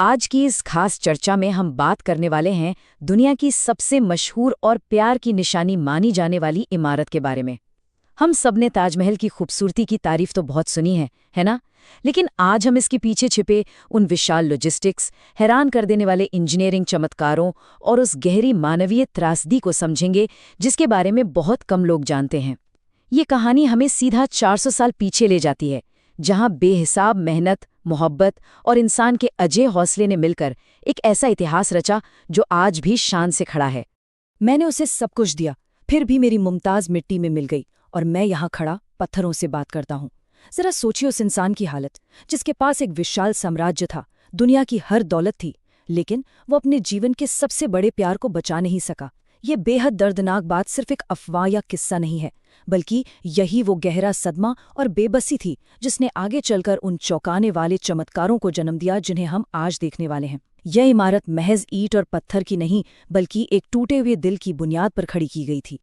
आज की इस खास चर्चा में हम बात करने वाले हैं दुनिया की सबसे मशहूर और प्यार की निशानी मानी जाने वाली इमारत के बारे में। हम सबने ताजमहल की खूबसूरती की तारीफ तो बहुत सुनी है ना? लेकिन आज हम इसके पीछे छिपे उन विशाल लॉजिस्टिक्स, हैरान कर देने वाले इंजीनियरिंग चमत्कारों और उस गहरी मानवीय त्रासदी को समझेंगे जिसके बारे में बहुत कम लोग जानते हैं। ये कहानी हमें सीधा 400 साल पीछे ले जाती है, जहां बेहिसाब मेहनत, मोहब्बत और इंसान के अजेय हौसले ने मिलकर एक ऐसा इतिहास रचा जो आज भी शान से खड़ा है। मैंने उसे सब कुछ दिया, फिर भी मेरी मुमताज मिट्टी में मिल गई और मैं यहाँ खड़ा पत्थरों से बात करता हूँ। जरा सोचिए उस इंसान की हालत, जिसके पास एक विशाल साम्राज्य था, दुनिया की हर दौलत थी, लेकिन वो अपने जीवन के सबसे बड़े प्यार को बचा नहीं सका। ये बेहद दर्दनाक बात सिर्फ एक अफवाह या किस्सा नहीं है, बल्कि यही वो गहरा सदमा और बेबसी थी जिसने आगे चलकर उन चौंकाने वाले चमत्कारों को जन्म दिया जिन्हें हम आज देखने वाले हैं। यह इमारत महज ईंट और पत्थर की नहीं, बल्कि एक टूटे हुए दिल की बुनियाद पर खड़ी की गई थी।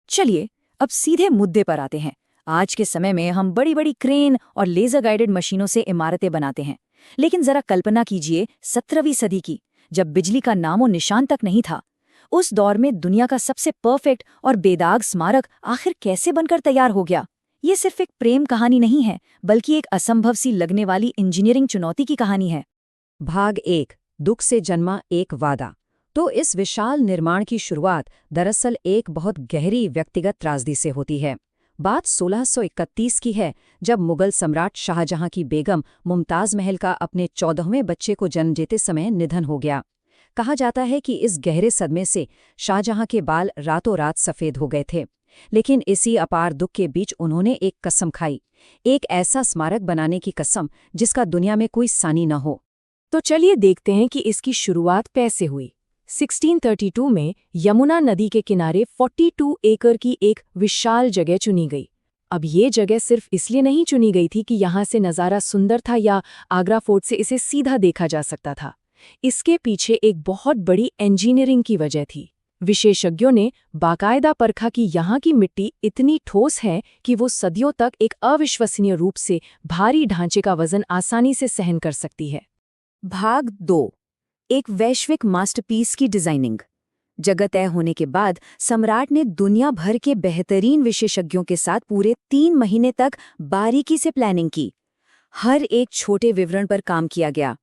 चलिए अब सीधे मुद्दे पर आते हैं। आज के समय में हम बड़ी बड़ी क्रेन और लेजर गाइडेड मशीनों से इमारतें बनाते हैं, लेकिन जरा कल्पना कीजिए 17वीं सदी की, जब बिजली का नामो निशान तक नहीं था। उस दौर में दुनिया का सबसे परफेक्ट और बेदाग स्मारक आखिर कैसे बनकर तैयार हो गया? ये सिर्फ एक प्रेम कहानी नहीं है, बल्कि एक असंभव सी लगने वाली इंजीनियरिंग चुनौती की कहानी है। भाग 1, दुख से जन्मा एक वादा। तो इस विशाल निर्माण की शुरुआत दरअसल एक बहुत गहरी व्यक्तिगत त्रासदी से होती है। बात 1631 की है, जब मुगल सम्राट शाहजहां की बेगम मुमताज महल का अपने 14वें बच्चे को जन्म देते समय निधन हो गया। कहा जाता है कि इस गहरे सदमे से शाहजहां के बाल रातों रात सफ़ेद हो गए थे, लेकिन इसी अपार दुख के बीच उन्होंने एक कसम खाई, एक ऐसा स्मारक बनाने की कसम जिसका दुनिया में कोई सानी न हो। तो चलिए देखते हैं कि इसकी शुरुआत कैसे हुई। 1632 में यमुना नदी के किनारे 42 एकड़ की एक विशाल जगह चुनी गई। अब ये जगह सिर्फ इसलिए नहीं चुनी गई थी कि यहाँ से नज़ारा सुंदर था या आगरा फोर्ट से इसे सीधा देखा जा सकता था। इसके पीछे एक बहुत बड़ी इंजीनियरिंग की वजह थी। विशेषज्ञों ने बाकायदा परखा कि यहाँ की मिट्टी इतनी ठोस है कि वो सदियों तक एक अविश्वसनीय रूप से भारी ढांचे का वजन आसानी से सहन कर सकती है। भाग 2, एक वैश्विक मास्टरपीस की डिजाइनिंग। जगह तय होने के बाद सम्राट ने दुनिया भर के बेहतरीन विशेषज्ञों के साथ पूरे 3 महीने तक बारीकी से प्लानिंग की। हर एक छोटे विवरण पर काम किया गया।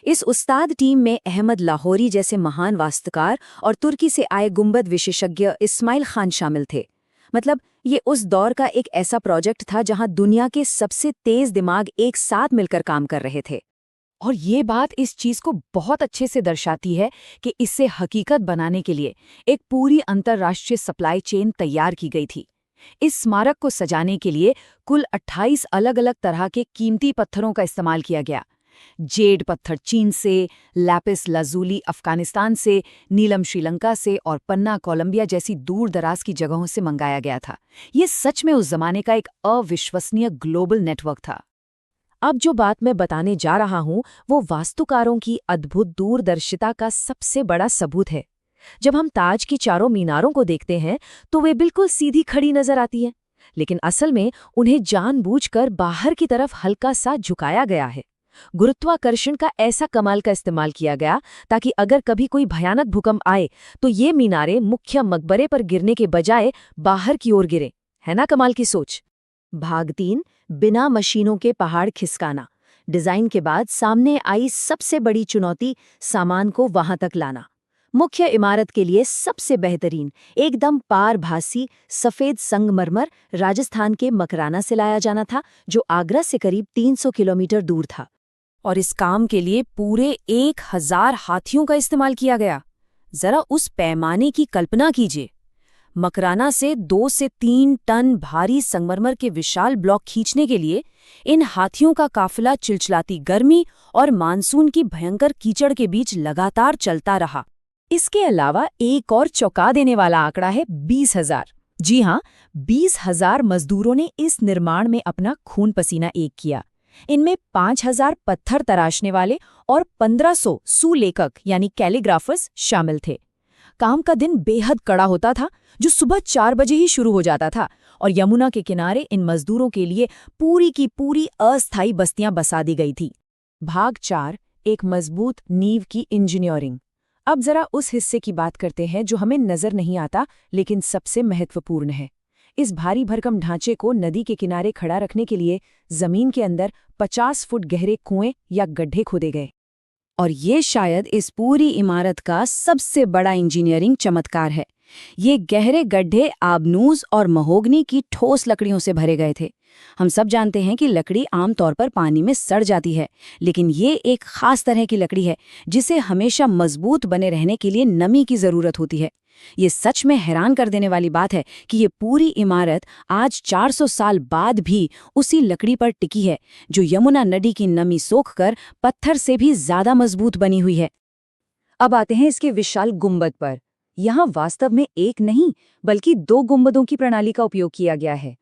इस उस्ताद टीम में अहमद लाहौरी जैसे महान वास्तुकार और तुर्की से आए गुंबद विशेषज्ञ इस्माइल खान शामिल थे। मतलब ये उस दौर का एक ऐसा प्रोजेक्ट था जहां दुनिया के सबसे तेज दिमाग एक साथ मिलकर काम कर रहे थे। और ये बात इस चीज को बहुत अच्छे से दर्शाती है कि इसे हकीकत बनाने के लिए एक पूरी अंतर्राष्ट्रीय सप्लाई चेन तैयार की गई थी। इस स्मारक को सजाने के लिए कुल 28 अलग-अलग तरह के कीमती पत्थरों का इस्तेमाल किया गया। जेड पत्थर चीन से, लैपिस लाजुली अफगानिस्तान से, नीलम श्रीलंका से और पन्ना कोलंबिया जैसी दूर दराज की जगहों से मंगाया गया था। ये सच में उस जमाने का एक अविश्वसनीय ग्लोबल नेटवर्क था। अब जो बात मैं बताने जा रहा हूं वो वास्तुकारों की अद्भुत दूरदर्शिता का सबसे बड़ा सबूत है। जब हम ताज की चारों मीनारों को देखते हैं तो वे बिल्कुल सीधी खड़ी नजर आती हैं, लेकिन असल में उन्हें जानबूझकर बाहर की तरफ हल्का सा झुकाया गया है। गुरुत्वाकर्षण का ऐसा कमाल का इस्तेमाल किया गया ताकि अगर कभी कोई भयानक भूकंप आए तो ये मीनारें मुख्य मकबरे पर गिरने के बजाय बाहर की ओर गिरे। है ना कमाल की सोच? भाग 3, बिना मशीनों के पहाड़ खिसकाना। डिजाइन के बाद सामने आई सबसे बड़ी चुनौती, सामान को वहां तक लाना। मुख्य इमारत के लिए सबसे बेहतरीन, एकदम पारभासी सफेद संगमरमर राजस्थान के मकराना से लाया जाना था, जो आगरा से करीब 300 किलोमीटर दूर था। और इस काम के लिए पूरे 1000 हाथियों का इस्तेमाल किया गया। जरा उस पैमाने की कल्पना कीजिए। मकराना से 2 से 3 टन भारी संगमरमर के विशाल ब्लॉक खींचने के लिए इन हाथियों का काफिला चिलचिलाती गर्मी और मानसून की भयंकर कीचड़ के बीच लगातार चलता रहा। इसके अलावा एक और चौंका देने वाला आंकड़ा है 20,000। जी हाँ, 20,000 मजदूरों ने इस निर्माण में अपना खून पसीना एक किया। इनमें 5,000 पत्थर तराशने वाले और 1,500 सुलेखक यानी कैलीग्राफर्स शामिल थे। काम का दिन बेहद कड़ा होता था, जो सुबह 4 बजे ही शुरू हो जाता था, और यमुना के किनारे इन मजदूरों के लिए पूरी की पूरी अस्थायी बस्तियां बसा दी गई थी। भाग 4, एक मजबूत नींव की इंजीनियरिंग। अब जरा उस हिस्से की बात करते हैं जो हमें नजर नहीं आता लेकिन सबसे महत्वपूर्ण है। इस भारी भरकम ढांचे को नदी के किनारे खड़ा रखने के लिए जमीन के अंदर 50 फुट गहरे कुएं या गड्ढे खोदे गए। और ये शायद इस पूरी इमारत का सबसे बड़ा इंजीनियरिंग चमत्कार है। ये गहरे गड्ढे आबनूस और महोगनी की ठोस लकड़ियों से भरे गए थे। हम सब जानते हैं कि लकड़ी आमतौर पर पानी में सड़ जाती है, लेकिन ये एक खास तरह की लकड़ी है जिसे हमेशा मजबूत बने रहने के लिए नमी की जरूरत होती है। ये सच में हैरान कर देने वाली बात है कि ये पूरी इमारत आज 400 साल बाद भी उसी लकड़ी पर टिकी है, जो यमुना नदी की नमी सोखकर पत्थर से भी ज्यादा मजबूत बनी हुई है। अब आते हैं इसके विशाल गुंबद पर। यहाँ वास्तव में एक नहीं बल्कि 2 गुंबदों की प्रणाली का उपयोग किया गया है।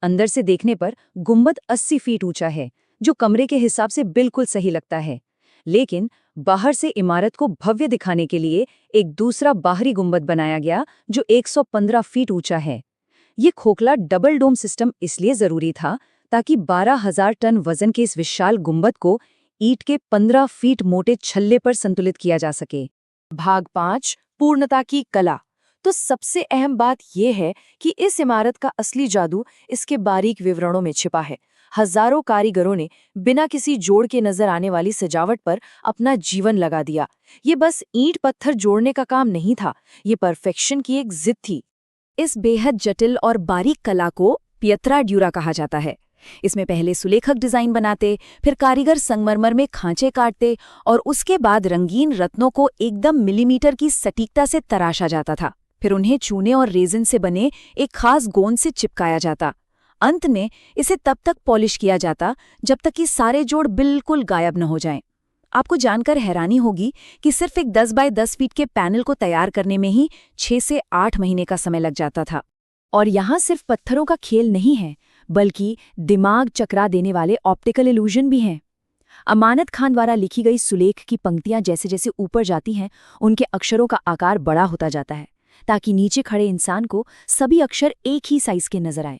अंदर से देखने पर गुंबद 80 फीट ऊंचा है, जो कमरे के हिसाब से बिल्कुल सही लगता है। लेकिन बाहर से इमारत को भव्य दिखाने के लिए एक दूसरा बाहरी गुंबद बनाया गया जो 115 फीट ऊंचा है। ये खोखला डबल डोम सिस्टम इसलिए जरूरी था ताकि 12,000 टन वजन के इस विशाल गुंबद को ईंट के 15 फीट मोटे छल्ले पर संतुलित किया जा सके। भाग 5 पूर्णता की कला। तो सबसे अहम बात यह है कि इस इमारत का असली जादू इसके बारीक विवरणों में छिपा है। हजारों कारीगरों ने बिना किसी जोड़ के नजर आने वाली सजावट पर अपना जीवन लगा दिया। ये बस ईंट पत्थर जोड़ने का काम नहीं था, ये परफेक्शन की एक जिद थी। इस बेहद जटिल और बारीक कला को पियत्रा ड्यूरा कहा जाता है। इसमें पहले सुलेखक डिजाइन बनाते, फिर कारीगर संगमरमर में खांचे काटते और उसके बाद रंगीन रत्नों को एकदम मिलीमीटर की सटीकता से तराशा जाता था। फिर उन्हें चूने और रेजिन से बने एक खास गोंद से चिपकाया जाता। अंत में इसे तब तक पॉलिश किया जाता जब तक कि सारे जोड़ बिल्कुल गायब न हो जाएं। आपको जानकर हैरानी होगी कि सिर्फ एक 10 बाय 10 फीट के पैनल को तैयार करने में ही 6 से 8 महीने का समय लग जाता था। और यहाँ सिर्फ पत्थरों का खेल नहीं है, बल्कि दिमाग चकरा देने वाले ऑप्टिकल इल्यूजन भी हैं। अमानत खान द्वारा लिखी गई सुलेख की पंक्तियां जैसे जैसे ऊपर जाती हैं, उनके अक्षरों का आकार बड़ा होता जाता है, ताकि नीचे खड़े इंसान को सभी अक्षर एक ही साइज के नजर आए।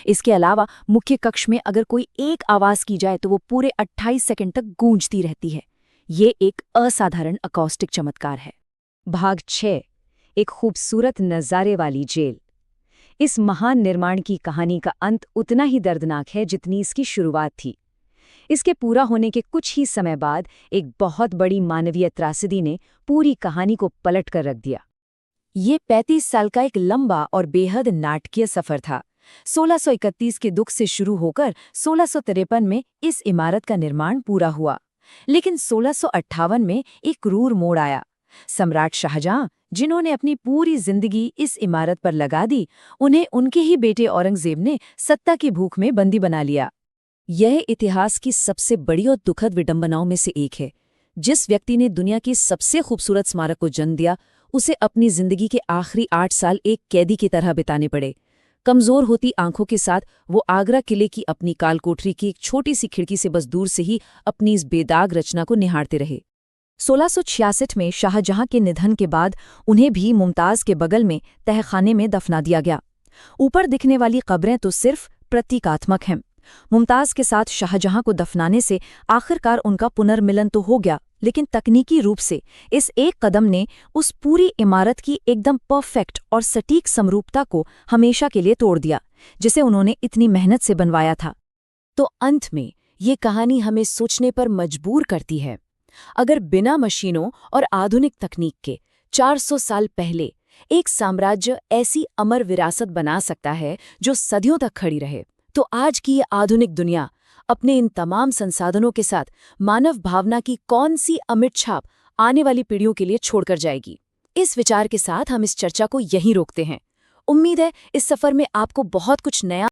इसके अलावा मुख्य कक्ष में अगर कोई एक आवाज की जाए तो वो पूरे 28 सेकंड तक गूंजती रहती है। ये एक असाधारण अकॉस्टिक चमत्कार है। भाग 6 एक खूबसूरत नज़ारे वाली जेल। इस महान निर्माण की कहानी का अंत उतना ही दर्दनाक है जितनी इसकी शुरुआत थी। इसके पूरा होने के कुछ ही समय बाद एक बहुत बड़ी मानवीय त्रासदी ने पूरी कहानी को पलट कर रख दिया। ये 35 साल का एक लंबा और बेहद नाटकीय सफर था। 1631 के दुख से शुरू होकर 1653 में इस इमारत का निर्माण पूरा हुआ। लेकिन 1658 में एक क्रूर मोड़ आया। सम्राट शाहजहां, जिन्होंने अपनी पूरी जिंदगी इस इमारत पर लगा दी, उन्हें उनके ही बेटे औरंगजेब ने सत्ता की भूख में बंदी बना लिया। यह इतिहास की सबसे बड़ी और दुखद विडंबनाओं में से एक है। जिस व्यक्ति ने दुनिया की सबसे खूबसूरत स्मारक को जन्म दिया, उसे अपनी जिंदगी के आखिरी 8 साल एक कैदी की तरह बिताने पड़े। कमजोर होती आंखों के साथ वो आगरा किले की अपनी कालकोठरी की एक छोटी सी खिड़की से बस दूर से ही अपनी इस बेदाग रचना को निहारते रहे। 1666 में शाहजहां के निधन के बाद उन्हें भी मुमताज के बगल में तहखाने में दफना दिया गया। ऊपर दिखने वाली कब्रें तो सिर्फ प्रतीकात्मक हैं। मुमताज के साथ शाहजहां को दफनाने से आखिरकार उनका पुनर्मिलन तो हो गया, लेकिन तकनीकी रूप से इस एक कदम ने उस पूरी इमारत की एकदम परफेक्ट और सटीक समरूपता को हमेशा के लिए तोड़ दिया, जिसे उन्होंने इतनी मेहनत से बनवाया था। तो अंत में ये कहानी हमें सोचने पर मजबूर करती है। अगर बिना मशीनों और आधुनिक तकनीक के 400 साल पहले एक साम्राज्य ऐसी अमर विरासत बना सकता है जो सदियों तक खड़ी रहे, तो आज की ये आधुनिक दुनिया अपने इन तमाम संसाधनों के साथ मानव भावना की कौन सी अमिट छाप आने वाली पीढ़ियों के लिए छोड़कर जाएगी। इस विचार के साथ हम इस चर्चा को यहीं रोकते हैं। उम्मीद है इस सफर में आपको बहुत कुछ नया